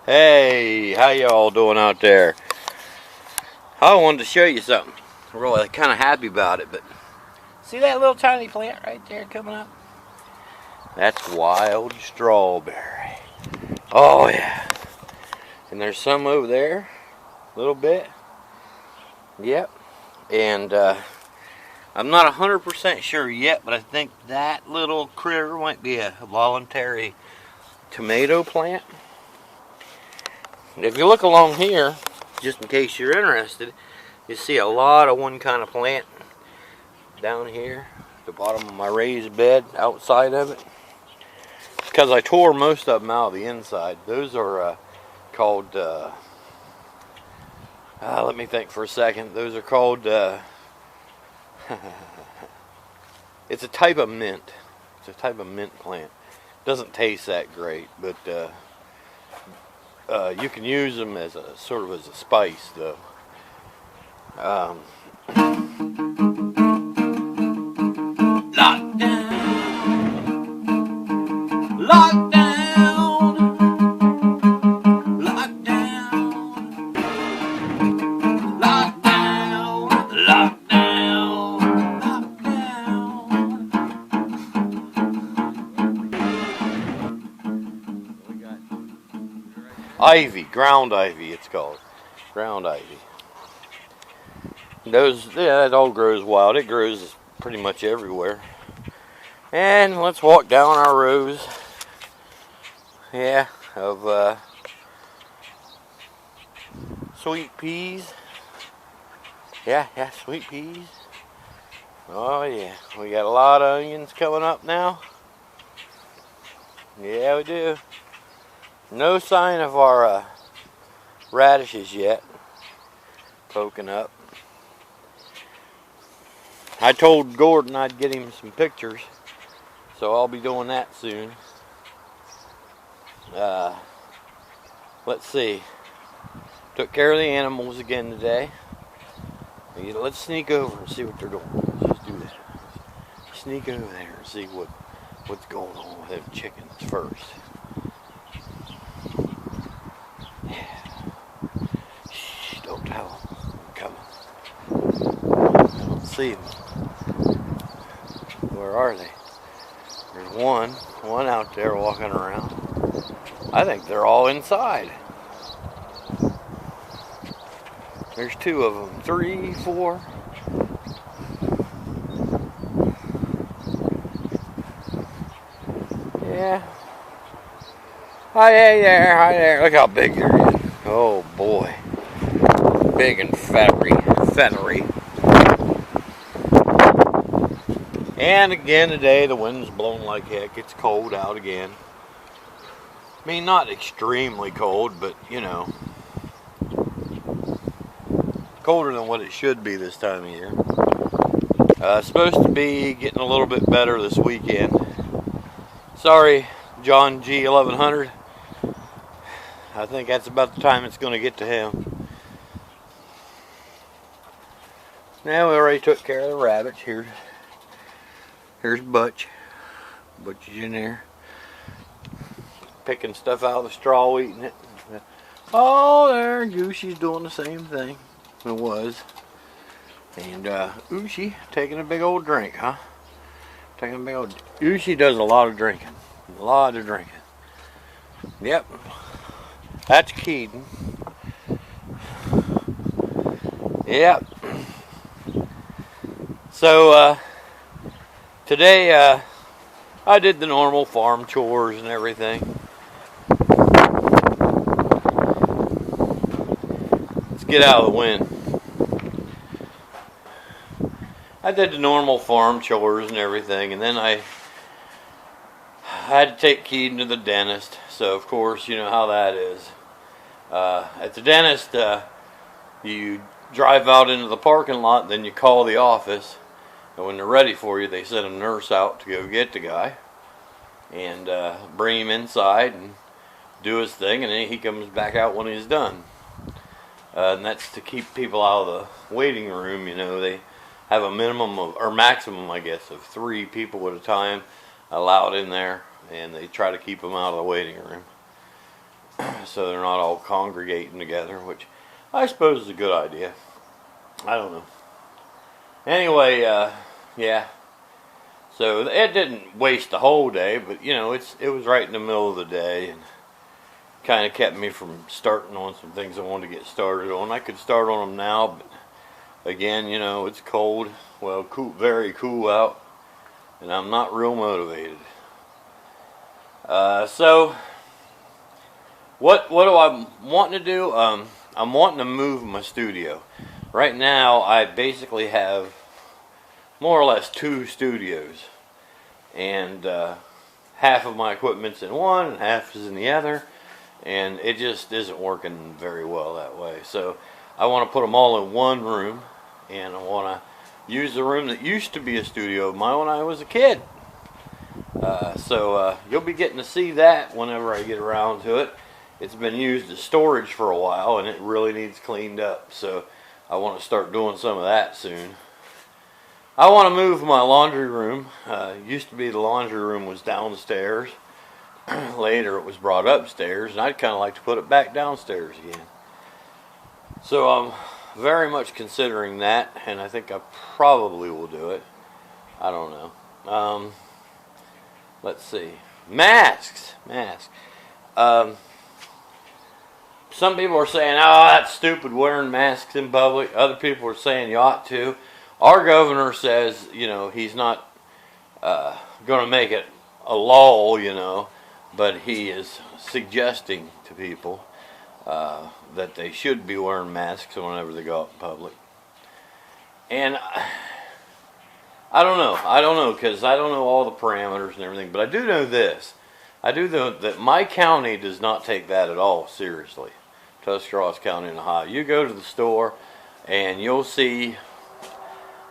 Hey, how y'all doing out there? I wanted to show you something. I'm really kind of happy about it, but see that little tiny plant right there coming up? That's wild strawberry. Oh yeah. And there's some over there, a little bit. Yep. And I'm not 100% sure yet, but I think that little critter might be a voluntary tomato plant. If you look along here, just in case you're interested, you see a lot of one kind of plant down here at the bottom of my raised bed, outside of it. Because I tore most of them out of the inside. Those are called, let me think for a second. Those are called, it's a type of mint. It's a type of mint plant. Doesn't taste that great, but you can use them as a sort of as a spice, though. Lockdown, lockdown, lockdown, lockdown, lockdown, lockdown. Ivy, ground ivy, it's called. Ground ivy. Those, yeah, it all grows wild. It grows pretty much everywhere. And let's walk down our rows. Yeah, of sweet peas. Yeah, sweet peas. Oh yeah, we got a lot of onions coming up now. Yeah, we do. No sign of our radishes yet poking up. I told Gordon I'd get him some pictures, so I'll be doing that soon. Let's see. Took care of the animals again today. Let's sneak over and see what they're doing. Let's just do that. Sneak over there and see what's going on with them chickens first. Yeah. Shh, don't tell them. I'm coming. I don't see them. Where are they? There's one out there walking around. I think they're all inside. There's two of them. 3, 4. Yeah. Hi there. Look how big they're getting. Oh boy. Big and feathery. And again today, the wind's blowing like heck. It's cold out again. I mean, not extremely cold, but you know, colder than what it should be this time of year. It's supposed to be getting a little bit better this weekend. Sorry, John G 1100. I think that's about the time it's going to get to him. Now we already took care of the rabbits. Here's Butch. Butch is in there, picking stuff out of the straw, eating it. Oh, there, Goosey's doing the same thing. It was. And Ooshie taking a big old drink, huh? Ooshie does a lot of drinking. Yep. That's Keaton. Yep. So, today, I did the normal farm chores and everything. Let's get out of the wind. I did the normal farm chores and everything, and then I had to take Keaton to the dentist. So, of course, you know how that is. At the dentist, you drive out into the parking lot, then you call the office. And when they're ready for you, they send a nurse out to go get the guy and bring him inside and do his thing, and then he comes back out when he's done. And that's to keep people out of the waiting room. You know, they have a minimum of, or maximum, I guess, of 3 people at a time allowed in there, and they try to keep them out of the waiting room. so they're not all congregating together, which I suppose is a good idea. I don't know. Anyway, yeah. So it didn't waste the whole day, but you know, it was right in the middle of the day, and kind of kept me from starting on some things I wanted to get started on. I could start on them now, but again, you know, it's cold. Well, cool, very cool out, and I'm not real motivated. So what do I want to do? I'm wanting to move my studio. Right now, I basically have more or less 2 studios, and half of my equipment's in one and half is in the other, and it just isn't working very well that way. So I want to put them all in one room, and I want to use the room that used to be a studio of mine when I was a kid. So you'll be getting to see that whenever I get around to it. It's been used as storage for a while, and it really needs cleaned up, so I want to start doing some of that soon. I want to move my laundry room. Used to be the laundry room was downstairs. Later it was brought upstairs, and I'd kind of like to put it back downstairs again. So I'm very much considering that, and I think I probably will do it. I don't know. Let's see. Masks. Some people are saying, oh, that's stupid wearing masks in public. Other people are saying you ought to. Our governor says, you know, he's not going to make it a law, you know, but he is suggesting to people that they should be wearing masks whenever they go out in public. And I don't know, because I don't know all the parameters and everything, but I do know this. I do know that my county does not take that at all seriously. Tuscarawas County in Ohio. You go to the store and you'll see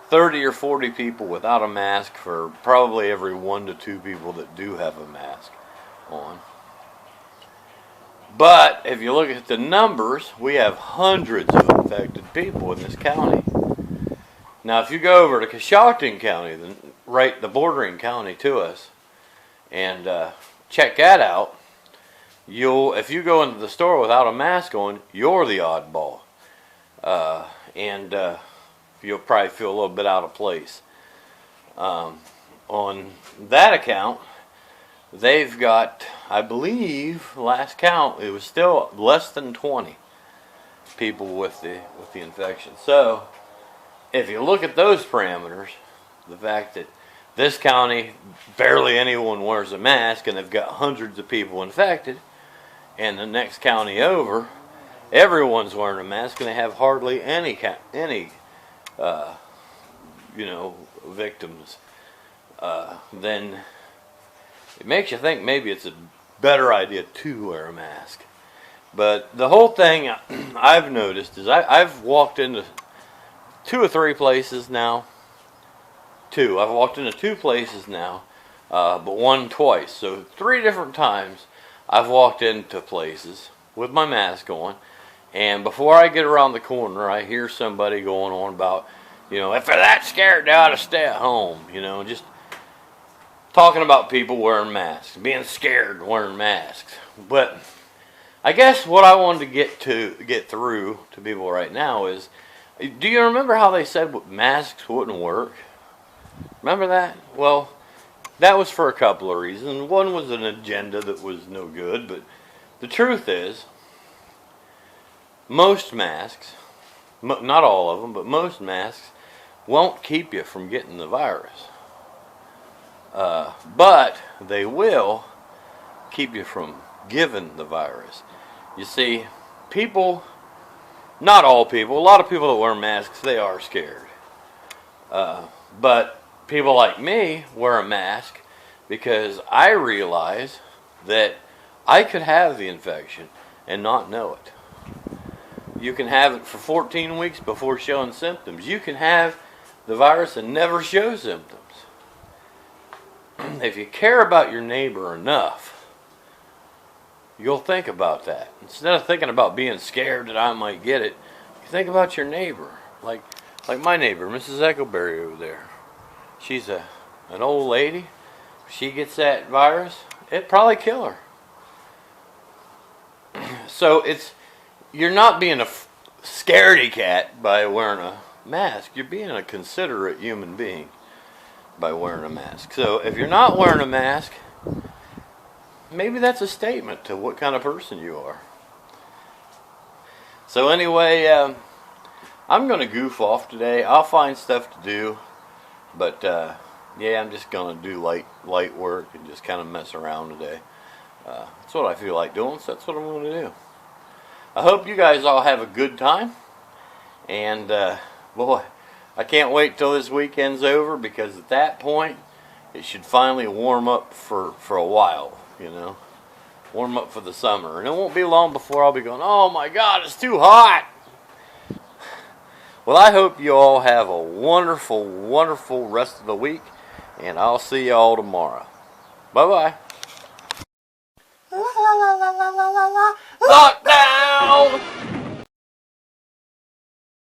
30 or 40 people without a mask for probably every 1 to 2 people that do have a mask on. But if you look at the numbers, we have hundreds of infected people in this county. Now, if you go over to Coshocton County, the bordering county to us, and check that out, if you go into the store without a mask on, you're the oddball, and you'll probably feel a little bit out of place. On that account, they've got, I believe, last count, it was still less than 20 people with the infection. So, if you look at those parameters, the fact that this county, barely anyone wears a mask, and they've got hundreds of people infected, and the next county over, everyone's wearing a mask, and they have hardly any victims. Then it makes you think maybe it's a better idea to wear a mask. But the whole thing I've noticed is I've walked into 2 or 3 places now. I've walked into 2 places now, but one twice. So 3 different times I've walked into places with my mask on, and before I get around the corner, I hear somebody going on about, you know, if they're that scared, they ought to stay at home. You know, just talking about people wearing masks, being scared wearing masks. But I guess what I wanted to get through to people right now is, do you remember how they said masks wouldn't work? Remember that? Well, that was for a couple of reasons. One was an agenda that was no good, but the truth is, most masks, not all of them, but most masks won't keep you from getting the virus. But they will keep you from giving the virus. You see, people, not all people, a lot of people that wear masks, they are scared. But people like me wear a mask because I realize that I could have the infection and not know it. You can have it for 14 weeks before showing symptoms. You can have the virus and never show symptoms. If you care about your neighbor enough, you'll think about that. Instead of thinking about being scared that I might get it, you think about your neighbor. Like my neighbor, Mrs. Echoberry over there. She's an old lady. If she gets that virus, it'd probably kill her. So you're not being a scaredy cat by wearing a mask. You're being a considerate human being by wearing a mask. So if you're not wearing a mask, maybe that's a statement to what kind of person you are. So anyway, I'm going to goof off today. I'll find stuff to do. But yeah, I'm just going to do light work and just kind of mess around today. That's what I feel like doing, so that's what I'm going to do. I hope you guys all have a good time. And boy, I can't wait till this weekend's over, because at that point it should finally warm up for a while, you know. Warm up for the summer. And it won't be long before I'll be going, oh my God, it's too hot. Well, I hope you all have a wonderful, wonderful rest of the week. And I'll see you all tomorrow. Bye-bye. Lockdown!